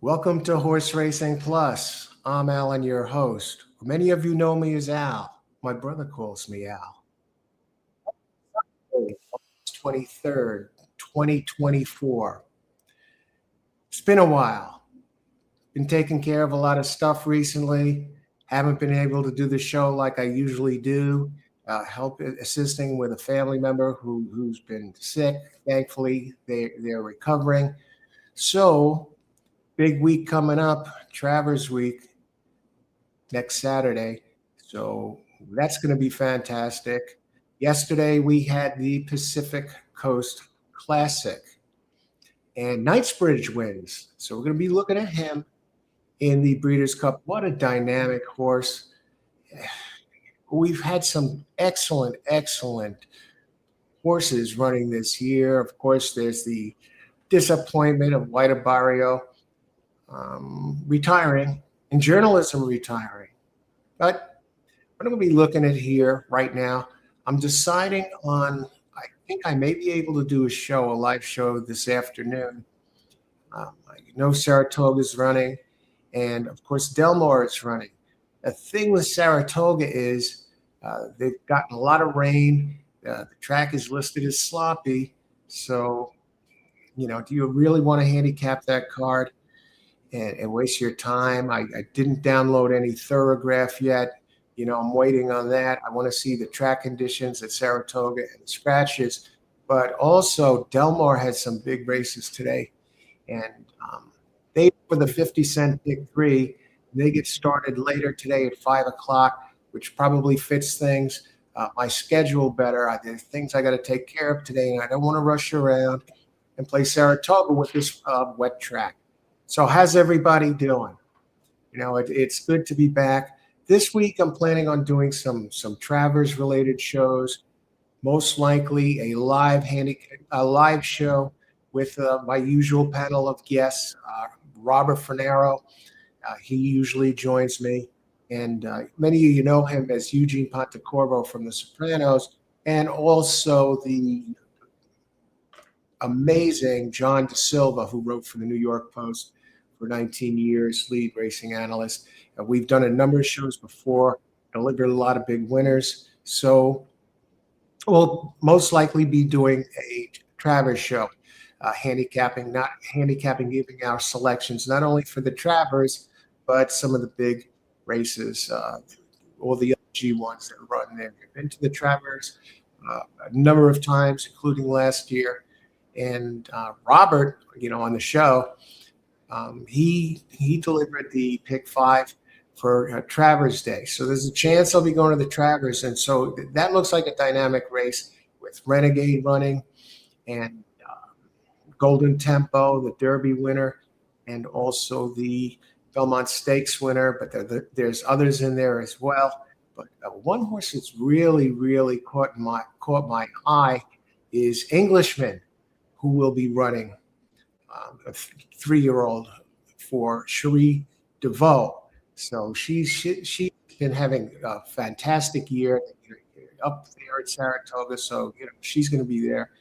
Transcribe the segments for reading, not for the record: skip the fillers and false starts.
Welcome to Horse Racing Plus. I'm Alan, your host. Many of you know me as Al. My brother calls me Al. August 23rd, 2024. It's been a while. Been taking care of a lot of stuff recently. Haven't been able to do the show like I usually do. Assisting with a family member who's been sick. Thankfully, they're recovering. So, big week coming up, Travers week, next Saturday. So that's going to be fantastic. Yesterday, we had the Pacific Coast Classic, and Knightsbridge wins. So we're going to be looking at him in the Breeders' Cup. What a dynamic horse. We've had some excellent horses running this year. Of course, there's the disappointment of White Barrio retiring and journalism retiring. But what I'm going to be looking at here right now, I'm deciding on, I think I may be able to do a live show this afternoon. I know Saratoga is running, and of course Delmar is running. The thing with Saratoga is they've gotten a lot of rain. The track is listed as sloppy. So, do you really want to handicap that card and waste your time? I didn't download any Thoroughgraph yet. I'm waiting on that. I want to see the track conditions at Saratoga and the scratches. But also, Delmar has some big races today. And they, for the 50-cent Pick 3, they get started later today at 5 o'clock, which probably fits things. My schedule better. There's things I got to take care of today, and I don't want to rush around and play Saratoga with this wet track. So how's everybody doing? It's good to be back. This week, I'm planning on doing some Travers-related shows, most likely a live show with my usual panel of guests. Robert Fornero, he usually joins me, and many of you know him as Eugene Pontecorvo from The Sopranos, and also the amazing John De Silva, who wrote for the New York Post for 19 years, lead racing analyst. We've done a number of shows before, delivered a lot of big winners. So we'll most likely be doing a Travers show, handicapping, giving our selections, not only for the Travers, but some of the big races, all the other G1s that run there. We've been to the Travers a number of times, including last year. And Robert, on the show, he delivered the Pick 5 for Travers Day. So there's a chance I'll be going to the Travers. And so that looks like a dynamic race with Renegade running and Golden Tempo, the Derby winner, and also the Belmont Stakes winner. But there's others in there as well. But one horse that's really caught my eye is Englishman, who will be running a 3-year-old for Cherie DeVoe. So she's been having a fantastic year up there at Saratoga. So she's going to be there,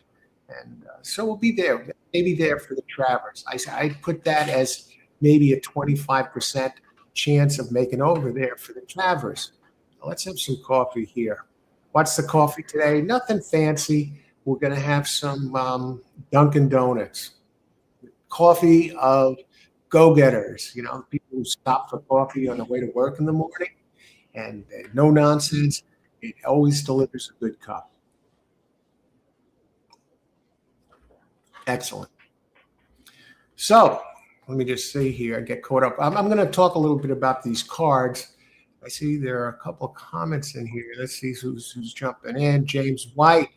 and so we'll be there. Maybe there for the Travers. I put that as maybe a 25% chance of making over there for the Travers. Now, let's have some coffee here. What's the coffee today? Nothing fancy. We're going to have some Dunkin' Donuts. Coffee of go-getters, people who stop for coffee on the way to work in the morning, and no nonsense. It always delivers a good cup. Excellent. So let me just see here. I get caught up. I'm going to talk a little bit about these cards. I see there are a couple of comments in here. Let's see who's jumping in. James White.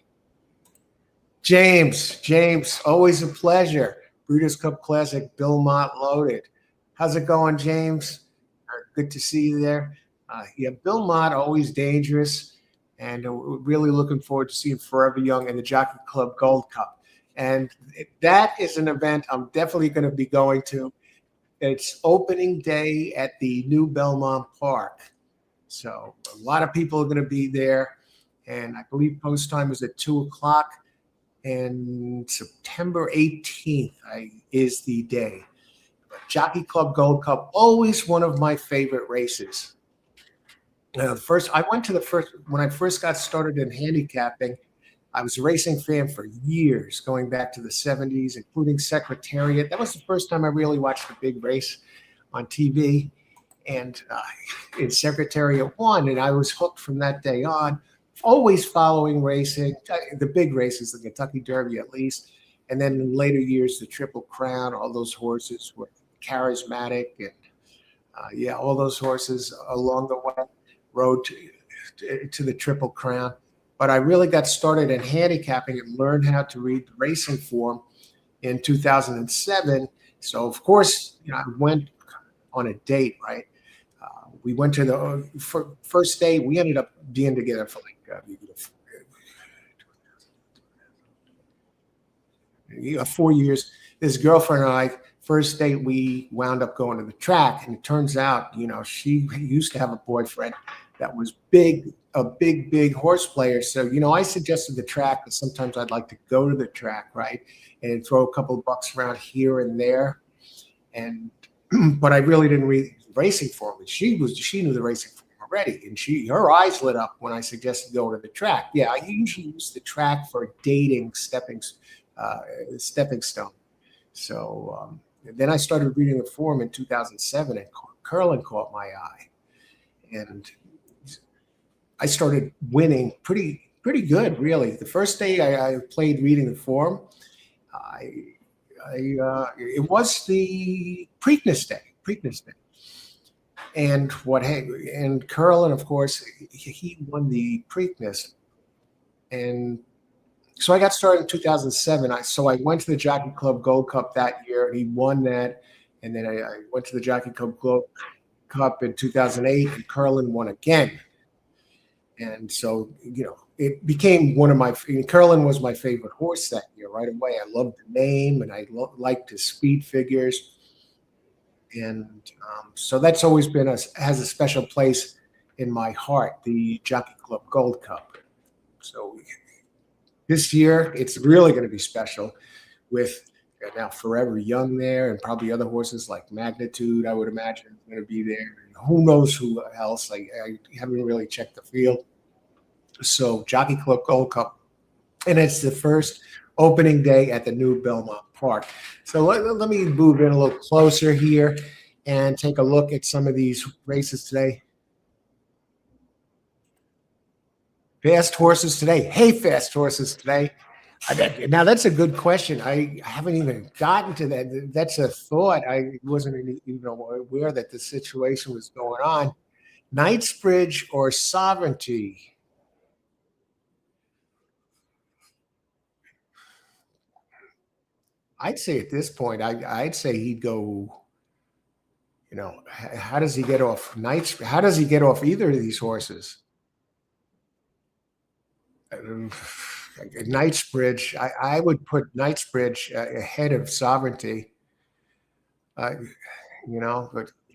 James, always a pleasure. Breeders' Cup Classic, Belmont loaded. How's it going, James? Good to see you there. Belmont, always dangerous, and we're really looking forward to seeing Forever Young in the Jockey Club Gold Cup. And that is an event I'm definitely going to be going to. It's opening day at the new Monmouth Park. So a lot of people are going to be there, and I believe post time is at 2 o'clock. And September 18th is the day. Jockey Club Gold Cup, always one of my favorite races. I went to the first when I first got started in handicapping. I was a racing fan for years, going back to the 70s, including Secretariat. That was the first time I really watched a big race on TV. And in Secretariat won, and I was hooked from that day on, always following racing, the big races, the Kentucky Derby at least. And then in later years, the Triple Crown, all those horses were charismatic. And yeah, all those horses along the way rode to the Triple Crown. But I really got started in handicapping and learned how to read the racing form in 2007. So, of course, I went on a date, right? We went to the first day. We ended up being together for like 4 years. This girlfriend and I, first date, we wound up going to the track. And it turns out, she used to have a boyfriend that was a big horse player. So, I suggested the track because sometimes I'd like to go to the track, right? And throw a couple of bucks around here and there. But I really didn't read racing form. She knew the racing form already. And her eyes lit up when I suggested going to the track. Yeah, I usually use the track for dating stepping stone. So then I started reading the form in 2007, and curling caught my eye. And I started winning pretty good, really. The first day I played reading the form, it was the Preakness Day, and Curlin, of course, he won the Preakness, and so I got started in 2007. So I went to the Jockey Club Gold Cup that year, and he won that, and then I went to the Jockey Club Gold Cup in 2008, and Curlin won again. And so, it became Curlin was my favorite horse that year right away. I loved the name, and I liked his speed figures. And so that's always has a special place in my heart, the Jockey Club Gold Cup. So this year, it's really going to be special with now Forever Young there, and probably other horses like Magnitude, I would imagine, are going to be there. And who knows who else? I haven't really checked the field. So Jockey Club Gold Cup, and it's the first opening day at the new Monmouth Park. So let me move in a little closer here and take a look at some of these races today. Fast horses today. Hey, fast horses today. Now, that's a good question. I haven't even gotten to that. That's a thought. I wasn't even aware that the situation was going on. Knightsbridge or Sovereignty? I'd say at this point, I'd say he'd go, how does he get off How does he get off either of these horses? Knightsbridge, I would put Knightsbridge ahead of Sovereignty. But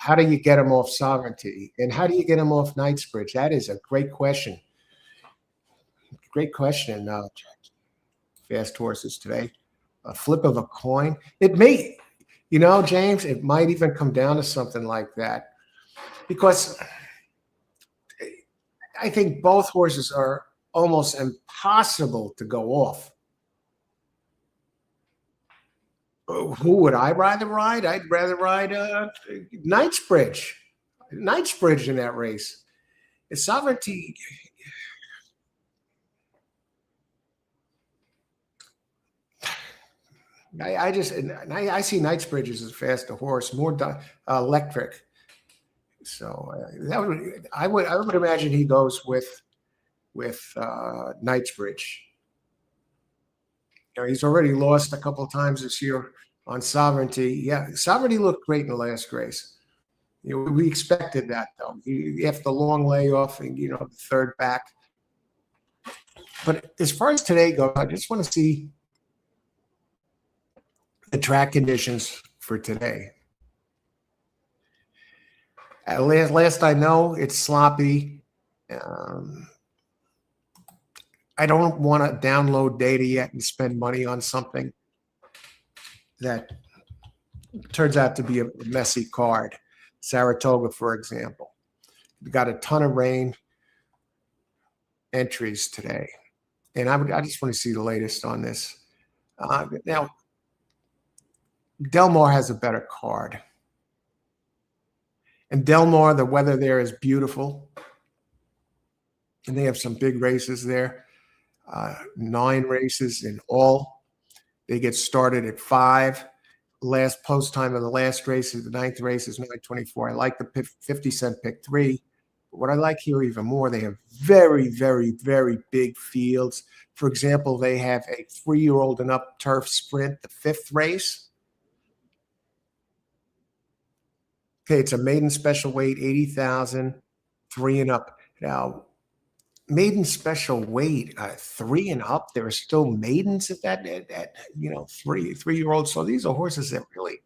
how do you get him off Sovereignty? And how do you get him off Knightsbridge? That is a great question. Great question. Fast horses today. A flip of a coin. It may, James, it might even come down to something like that, because I think both horses are almost impossible to go off. Who would I rather ride? I'd rather ride Knightsbridge in that race. Sovereignty. I see Knightsbridge as fast a horse, more electric. So I would imagine he goes with Knightsbridge. He's already lost a couple of times this year on Sovereignty. Yeah, Sovereignty looked great in the last race. We expected that, though. After the long layoff and the third back. But as far as today goes, I just want to see the track conditions for today. At last I know, it's sloppy. I don't want to download data yet and spend money on something that turns out to be a messy card. Saratoga, for example, we got a ton of rain entries today, and I just want to see the latest on this. Now, Del Mar has a better card, and Del Mar, the weather there is beautiful, and they have some big races there. 9 races in all. They get started at 5. Last post time of the last race is the 9th race is 9:24. I like the 50-cent pick 3. But what I like here even more, they have very, very, very big fields. For example, they have a 3-year-old and up turf sprint, the 5th race. Okay, it's a maiden special weight, 80,000, 3 and up. Now, maiden special weight, 3 and up. There are still maidens at that 3-year-olds. So these are horses that really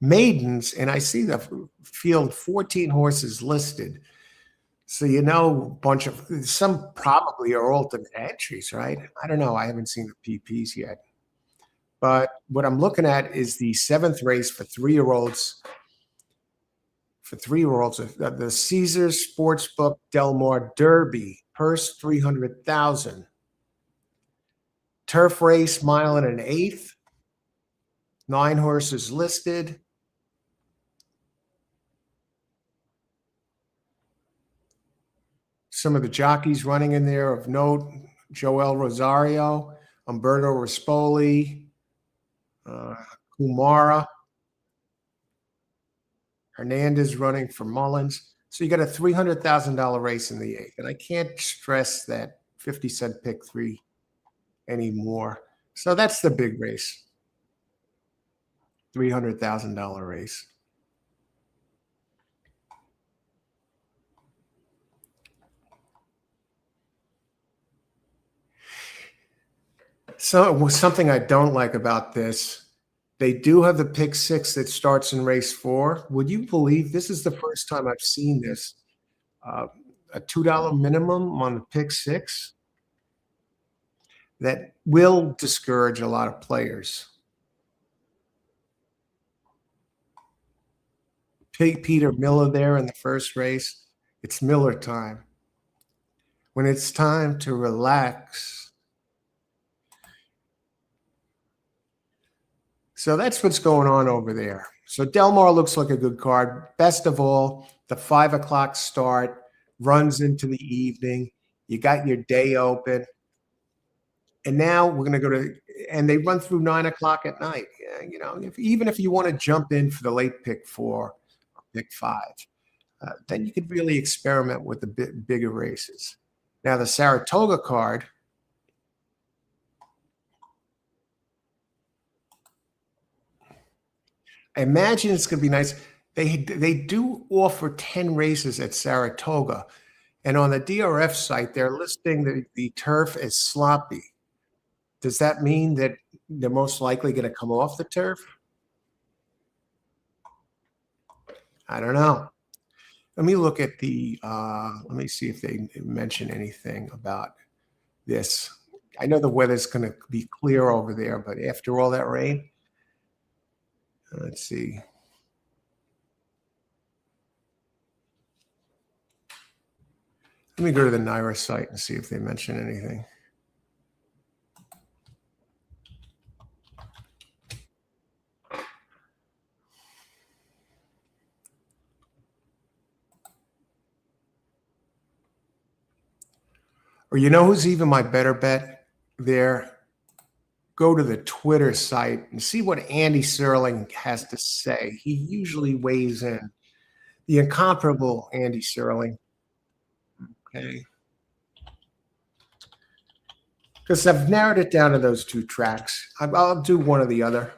maidens, and I see the field 14 horses listed. So a bunch of some probably are alternate entries, right? I don't know. I haven't seen the PPs yet. But what I'm looking at is the 7th race for 3-year-olds. For 3-year-olds, the Caesars Sportsbook Del Mar Derby, purse 300,000. Turf race, 1 1/8. 9 horses listed. Some of the jockeys running in there of note: Joel Rosario, Umberto Rispoli, Kumara. Hernandez running for Mullins. So you got a $300,000 race in the 8th. And I can't stress that 50-cent pick 3 anymore. So that's the big race. $300,000 race. So it was something I don't like about this. They do have the pick 6 that starts in race 4. Would you believe this is the first time I've seen this? A $2 minimum on the pick 6 that will discourage a lot of players. Peter Miller there in the first race. It's Miller time. When it's time to relax. So that's what's going on over there. So Del Mar looks like a good card. Best of all, the 5 o'clock start runs into the evening. You got your day open. And now we're going to go to, and they run through 9 o'clock at night. Even if you want to jump in for the late pick 4 or pick 5, then you could really experiment with the bigger races. Now the Saratoga card, I imagine it's going to be nice. They do offer 10 races at Saratoga. And on the DRF site, they're listing the turf as sloppy. Does that mean that they're most likely going to come off the turf? I don't know. Let me look at let me see if they mention anything about this. I know the weather's going to be clear over there, but after all that rain, let's see. Let me go to the NYRA site and see if they mention anything. Or who's even my better bet there? Go to the Twitter site and see what Andy Serling has to say. He usually weighs in. The incomparable Andy Serling. Okay. Because I've narrowed it down to those 2 tracks. I'll do one or the other.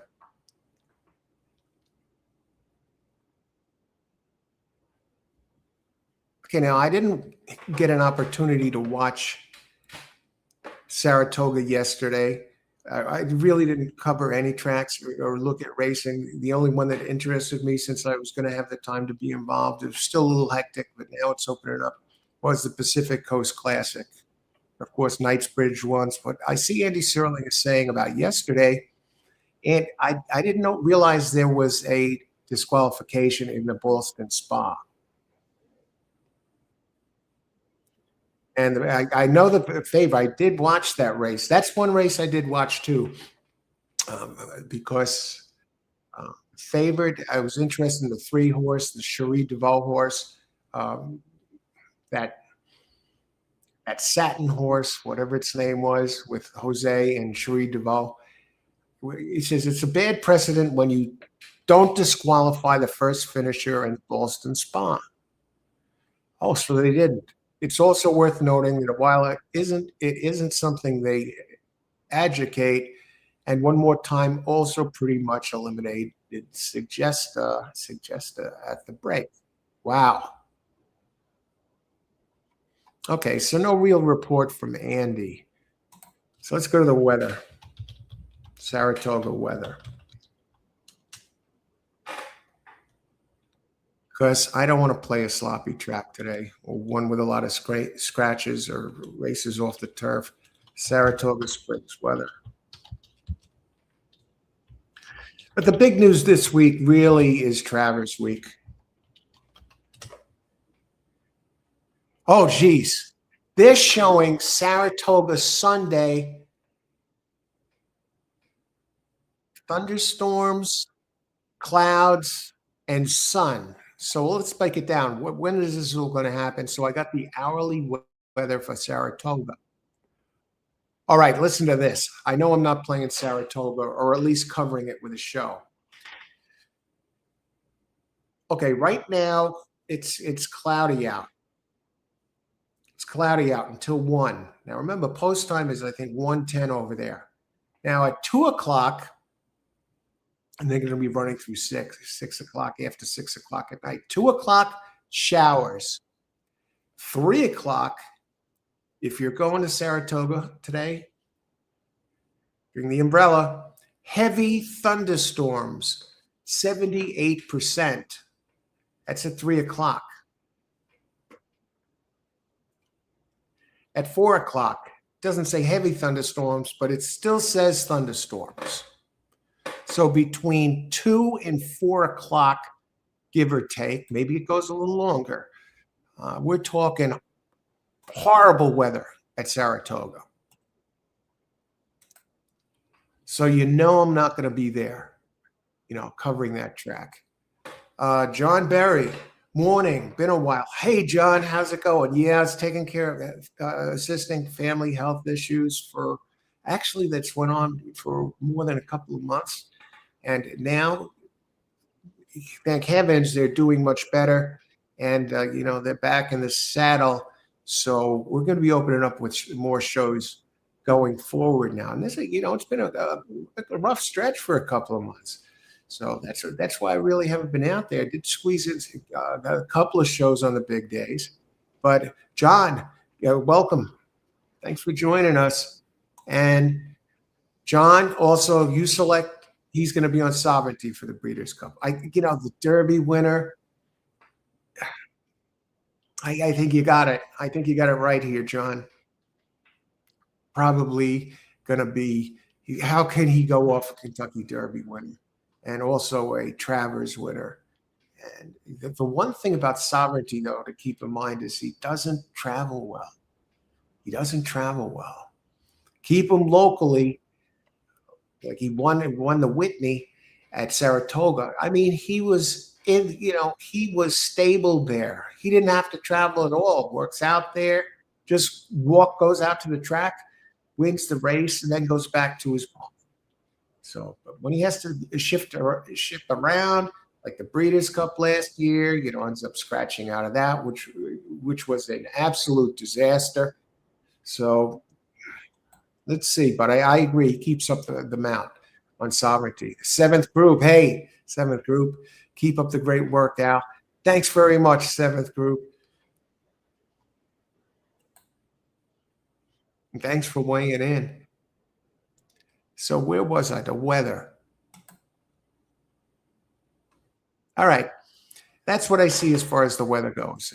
Okay, now I didn't get an opportunity to watch Saratoga yesterday. I really didn't cover any tracks or look at racing. The only one that interested me, since I was going to have the time to be involved, it was still a little hectic, but now it's opening up, was the Pacific Coast Classic. Of course, Knightsbridge once, but I see Andy Serling is saying about yesterday And I didn't realize there was a disqualification in the Boston Spa. And I know the favor. I did watch that race. That's one race I did watch too, because favored. I was interested in the 3 horse, the Cherie Deveau horse, um, that that Satin horse, whatever its name was, with Jose and Cherie Deveau. He says it's a bad precedent when you don't disqualify the first finisher in Boston Spa. Oh, so they didn't. It's also worth noting that while it isn't something they advocate, and one more time also pretty much eliminated suggest at the break. Wow. Okay, so no real report from Andy. So let's go to the weather. Saratoga weather. Because I don't want to play a sloppy track today, or one with a lot of scratches or races off the turf. Saratoga Springs weather. But the big news this week really is Travers week. Oh, geez. They're showing Saratoga Sunday, thunderstorms, clouds, and sun. So let's break it down. When is this all going to happen? So I got the hourly weather for Saratoga. All right, listen to this. I know I'm not playing Saratoga, or at least covering it with a show. Okay, right now it's cloudy out. It's cloudy out until 1. Now remember, post time is I think 1:10 over there. Now at 2 o'clock, and they're going to be running through 6 o'clock, after 6 o'clock at night. 2 o'clock, showers. 3 o'clock, if you're going to Saratoga today, bring the umbrella. Heavy thunderstorms, 78%. That's at 3 o'clock. At 4 o'clock, it doesn't say heavy thunderstorms, but it still says thunderstorms. So between 2 and 4 o'clock, give or take, maybe it goes a little longer, we're talking horrible weather at Saratoga. So I'm not going to be there, covering that track. John Berry, morning, been a while. Hey, John, how's it going? Yeah, it's taking care of assisting family health issues that's went on for more than a couple of months. And now, thank heavens, they're doing much better. And, they're back in the saddle. So we're going to be opening up with more shows going forward now. And this, it's been a rough stretch for a couple of months. So that's why I really haven't been out there. I did squeeze in a couple of shows on the big days. But John, welcome. Thanks for joining us. And John, also, you select. He's going to be on Sovereignty for the Breeders' Cup. The Derby winner. I think you got it. I think you got it right here, John. Probably going to be. How can he go off a Kentucky Derby winner and also a Travers winner? And the one thing about Sovereignty, though, to keep in mind is he doesn't travel well. Keep him locally. Like he won the Whitney at Saratoga. I mean, he was he was stable there. He didn't have to travel at all. Works out there, just goes out to the track, wins the race, and then goes back to his home. So but when he has to shift around, like the Breeders' Cup last year, ends up scratching out of that, which was an absolute disaster. So let's see, but I agree. He keeps up the mount on Sovereignty. Seventh group, hey, seventh group, keep up the great work, Al. Thanks very much, seventh group. And thanks for weighing in. So where was I? The weather. All right, that's what I see as far as the weather goes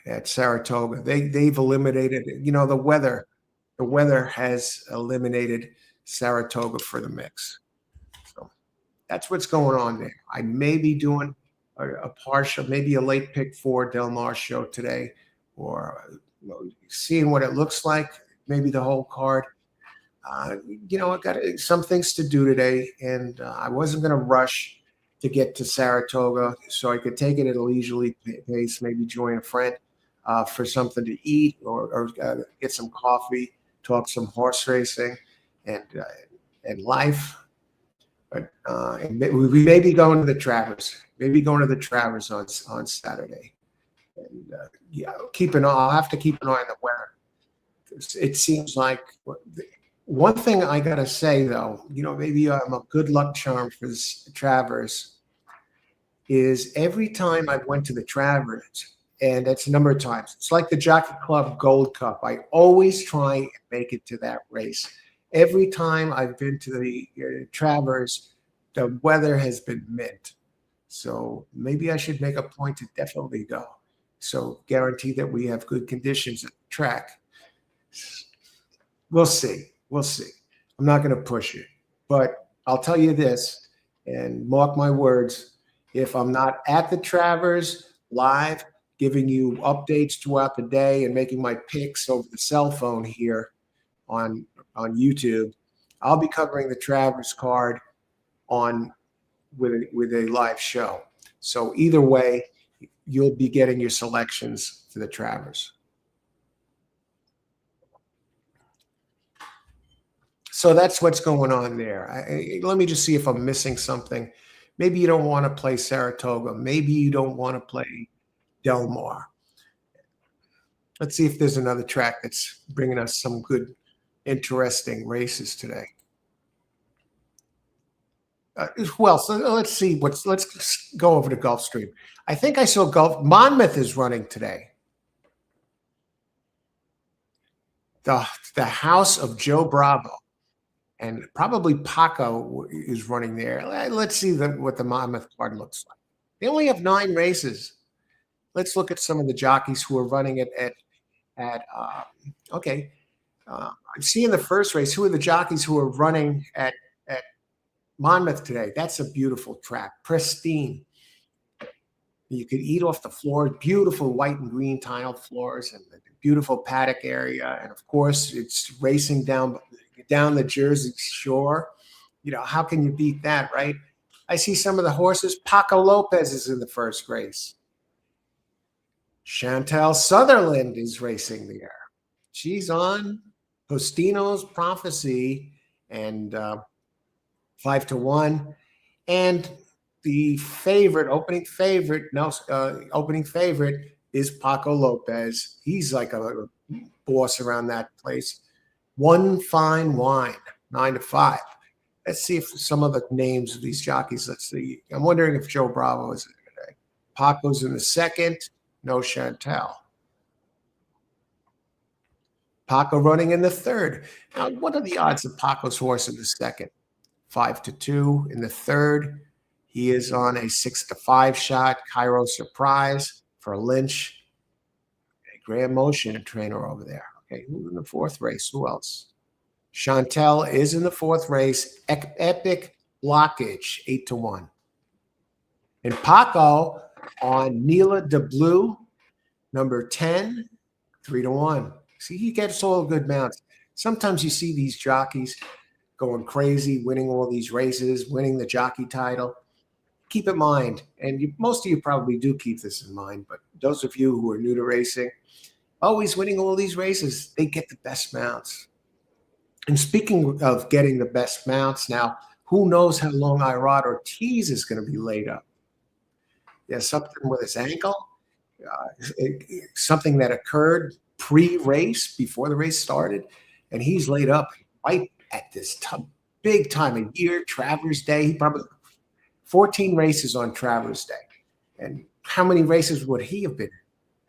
at Saratoga. They've eliminated, the weather has eliminated Saratoga for the mix. So that's what's going on there. I may be doing a partial, maybe a late pick for Del Mar show today, or seeing what it looks like, maybe the whole card. I got some things to do today, and I wasn't going to rush to get to Saratoga, so I could take it at a leisurely pace, maybe join a friend for something to eat, or get some coffee, talk some horse racing, and life. But we may be going to the Travers, on Saturday, and I'll have to keep an eye on the weather. It seems like one thing I gotta say though, maybe I'm a good luck charm for this Travers, is every time I went to the Travers, and that's a number of times, it's like the Jockey Club Gold Cup. I always try and make it to that race. Every time I've been to the Travers, the weather has been mint. So maybe I should make a point to definitely go. So guarantee that we have good conditions at the track. We'll see. We'll see. I'm not going to push it. But I'll tell you this, and mark my words, if I'm not at the Travers live, giving you updates throughout the day and making my picks over the cell phone here on YouTube, I'll be covering the Travers card with a live show. So either way, you'll be getting your selections for the Travers. So that's what's going on there. Let me just see if I'm missing something. Maybe you don't want to play Saratoga. Maybe you don't want to play Del Mar. Let's see if there's another track that's bringing us some good, interesting races today. So let's see. Let's go over to Gulfstream. I think I saw Monmouth is running today. The house of Joe Bravo, and probably Paco is running there. Let's see what the Monmouth card looks like. They only have 9 races. Let's look at some of the jockeys who are running it okay. I'm seeing the first race. Who are the jockeys who are running at Monmouth today? That's a beautiful track, pristine. You could eat off the floor, beautiful white and green tile floors, and the beautiful paddock area. And of course, it's racing down the Jersey Shore. How can you beat that, right? I see some of the horses. Paco Lopez is in the first race. Chantal Sutherland is racing there. She's on Postino's Prophecy and 5-1. And the opening favorite is Paco Lopez. He's like a boss around that place. One Fine Wine, 9-5. Let's see if some of the names of these jockeys. Let's see. I'm wondering if Joe Bravo is in today. Paco's in the second. No Chantal. Paco running in the third. Now, what are the odds of Paco's horse in the second? 5-2. In the third, he is on a 6-5 shot. Cairo Surprise for Lynch. Graham Motion, trainer over there. Okay, who's in the fourth race? Who else? Chantel is in the fourth race. Epic Blockage, 8-1. And Paco on Nila de Blue, number 10, 3-1. See, he gets all good mounts. Sometimes you see these jockeys going crazy, winning all these races, winning the jockey title. Keep in mind, and most of you probably do keep this in mind, but those of you who are new to racing, always winning all these races, they get the best mounts. And speaking of getting the best mounts, now, who knows how long Irad Ortiz is going to be laid up? There's something with his ankle, something that occurred pre-race, before the race started, and he's laid up right at this big time of year, Travers Day. He probably 14 races on Travers Day. And how many races would he have been?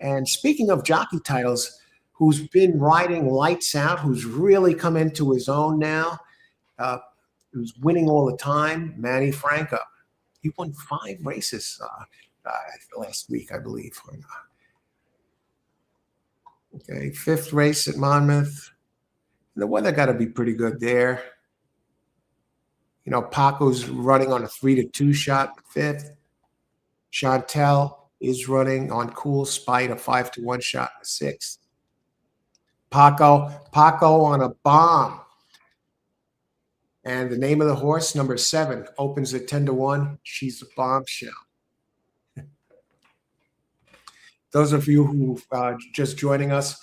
And speaking of jockey titles, who's been riding lights out, who's really come into his own now, who's winning all the time, Manny Franco. He won 5 races last week, I believe. Okay, 5th race at Monmouth. The weather got to be pretty good there. Paco's running on a 3-2 shot, fifth. Chantel is running on Cool Spite, a 5-1 shot, sixth. Paco on a bomb. And the name of the horse, number 7, opens at 10-1. She's a bombshell. Those of you who just joining us,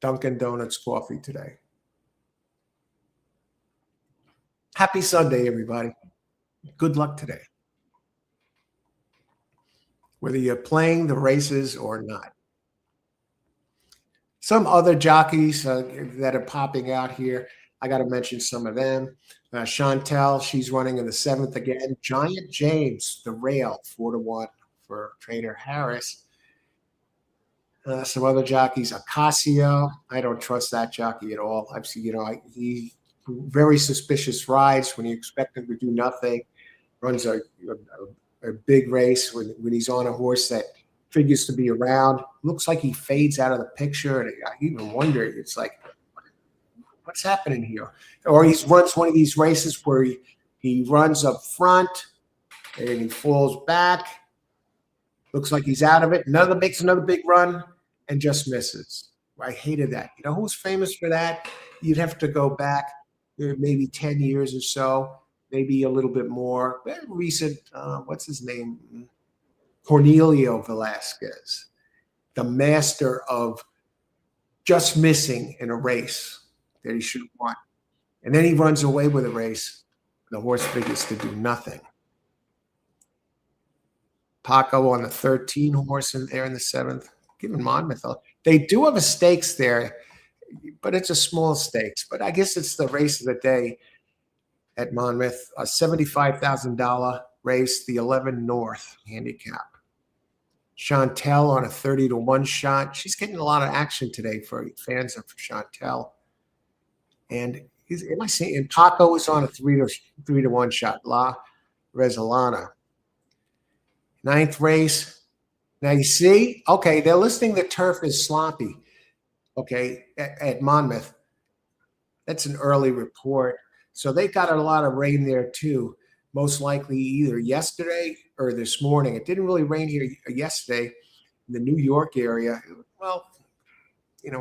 Dunkin' Donuts coffee today. Happy Sunday, everybody. Good luck today, whether you're playing the races or not. Some other jockeys that are popping out here, I got to mention some of them. Chantel, she's running in the 7th again. Giant James, the rail, 4-1 for trainer Harris. Some other jockeys, Ocasio. I don't trust that jockey at all. I've seen, he very suspicious rides when you expect him to do nothing. Runs a big race when he's on a horse that figures to be around. Looks like he fades out of the picture, and I even wonder, it's like, what's happening here? Or he runs one of these races where he runs up front and he falls back. Looks like he's out of it. Makes another big run and just misses. I hated that. You know who's famous for that? You'd have to go back maybe 10 years or so, maybe a little bit more. Recent, what's his name? Cornelio Velasquez, the master of just missing in a race that he should have won. And then he runs away with a race. The horse figures to do nothing. Paco on the 13 horse in there in the 7th. Given Monmouth, they do have a stakes there, but it's a small stakes. But I guess it's the race of the day at Monmouth, a $75,000 race, the 11 North handicap. Chantel on a 30-1 shot. She's getting a lot of action today for fans of Chantel. And am I saying? And Paco is on a 3-1 shot. La Resolana. 9th race. Now you see, okay, they're listing the turf as sloppy. Okay, at Monmouth. That's an early report. So they got a lot of rain there too. Most likely either yesterday or this morning. It didn't really rain here yesterday in the New York area. Well,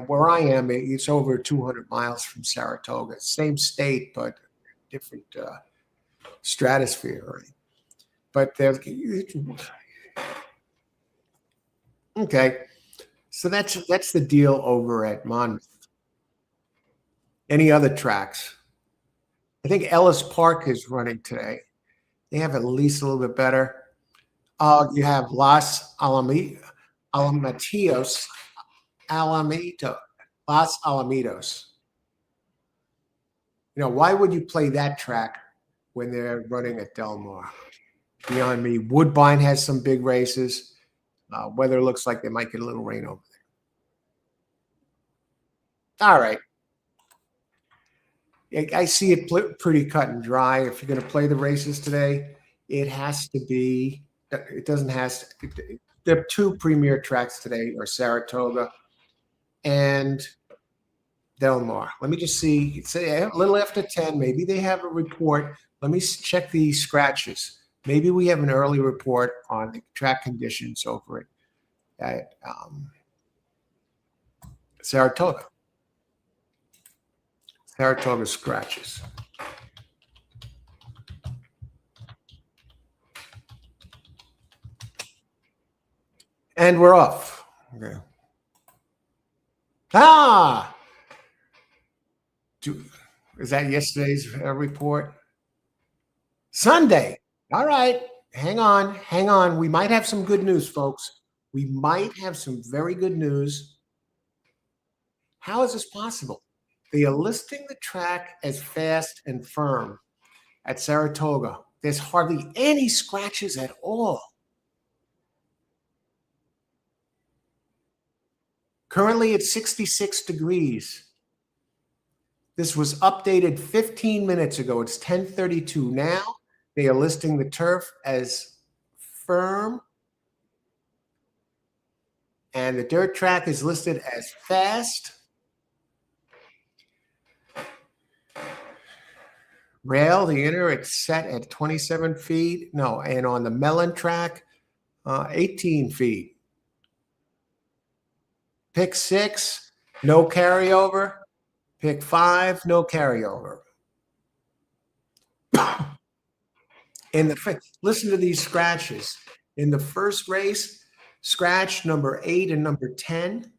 where I am, it's over 200 miles from Saratoga. Same state, but different stratosphere, right? But there's okay. So that's the deal over at Monmouth. Any other tracks? I think Ellis Park is running today. They have at least a little bit better. You have Los Alamitos. Why would you play that track when they're running at Del Mar? Beyond me. Woodbine has some big races. Weather looks like they might get a little rain over there. All right. I see it pretty cut and dry. If you're going to play the races today, it has to be. It doesn't have to. The 2 premier tracks today are Saratoga and Del Mar. Let me just see. It's a little after 10. Maybe they have a report. Let me check the scratches. Maybe we have an early report on the track conditions over at Saratoga. Saratoga scratches. And we're off. Okay. Is that yesterday's report? Sunday. All right. Hang on. We might have some good news, folks. We might have some very good news. How is this possible? They are listing the track as fast and firm at Saratoga. There's hardly any scratches at all. Currently it's 66 degrees. This was updated 15 minutes ago. It's 10:32 now. They are listing the turf as firm. And the dirt track is listed as fast. Rail, the inner, it's set at 27 feet. No, and on the melon track, 18 feet. Pick 6, no carryover. Pick 5, no carryover. Listen to these scratches. In the first race, scratch number 8 and number 10.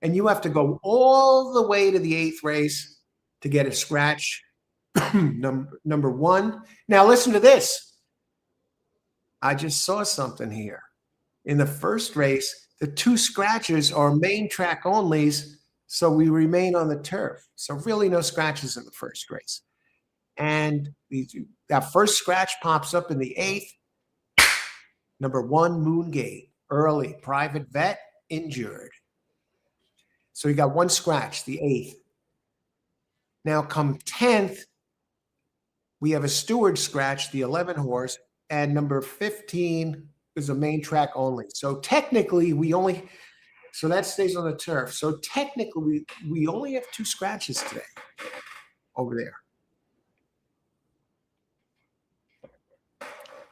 And you have to go all the way to the 8th race to get a scratch number 1. Now listen to this. I just saw something here. In the first race, the 2 scratches are main track onlys, so we remain on the turf. So really no scratches in the first race. And that first scratch pops up in the 8th. Number 1, Moongate, early, private vet, injured. So you got 1 scratch, the 8th. Now come 10th, we have a steward scratch, the 11 horse, and number 15 is a main track only. So technically so that stays on the turf. So technically we only have 2 scratches today over there.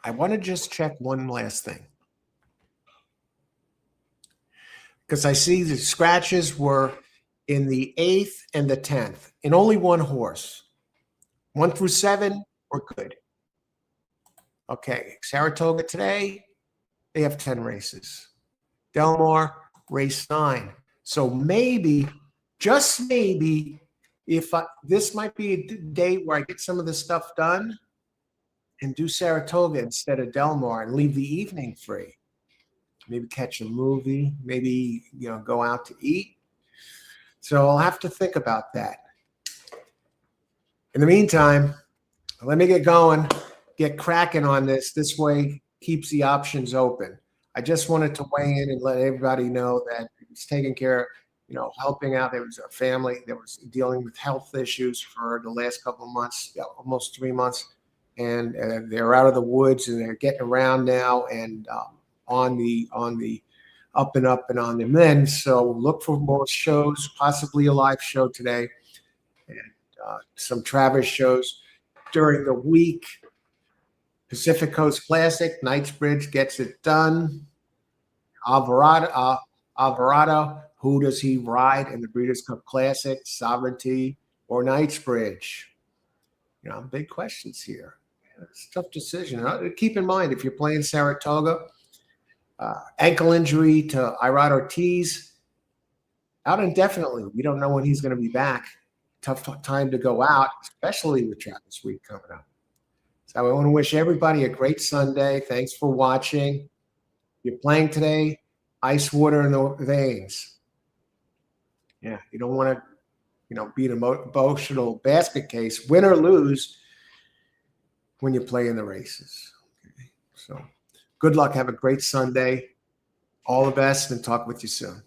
I want to just check one last thing. Because I see the scratches were in the 8th and the 10th, in only 1 horse. 1 through 7 were good. Okay, Saratoga today, they have 10 races. Del Mar, race 9. So maybe, just maybe, this might be a day where I get some of this stuff done and do Saratoga instead of Del Mar and leave the evening free. Maybe catch a movie, maybe, go out to eat. So I'll have to think about that. In the meantime, let me get going, get cracking on this. This way keeps the options open. I just wanted to weigh in and let everybody know that it's taking care of, helping out. There was a family that was dealing with health issues for the last couple of months, almost 3 months. And they're out of the woods and they're getting around now and on the up and up and on the mend. So look for more shows, possibly a live show today, and some Travers shows during the week. Pacific Coast Classic, Knightsbridge gets it done. Alvarado, who does he ride in the Breeders' Cup Classic, Sovereignty or Knightsbridge? Big questions here. It's a tough decision. Keep in mind, if you're playing Saratoga, ankle injury to Irad Ortiz, out indefinitely. We don't know when he's going to be back. Tough time to go out, especially with Travers Week coming up. So I want to wish everybody a great Sunday. Thanks for watching. You're playing today, ice water in the veins. Yeah, you don't want to, be an emotional basket case, win or lose, when you play in the races. Okay. So good luck. Have a great Sunday. All the best and talk with you soon.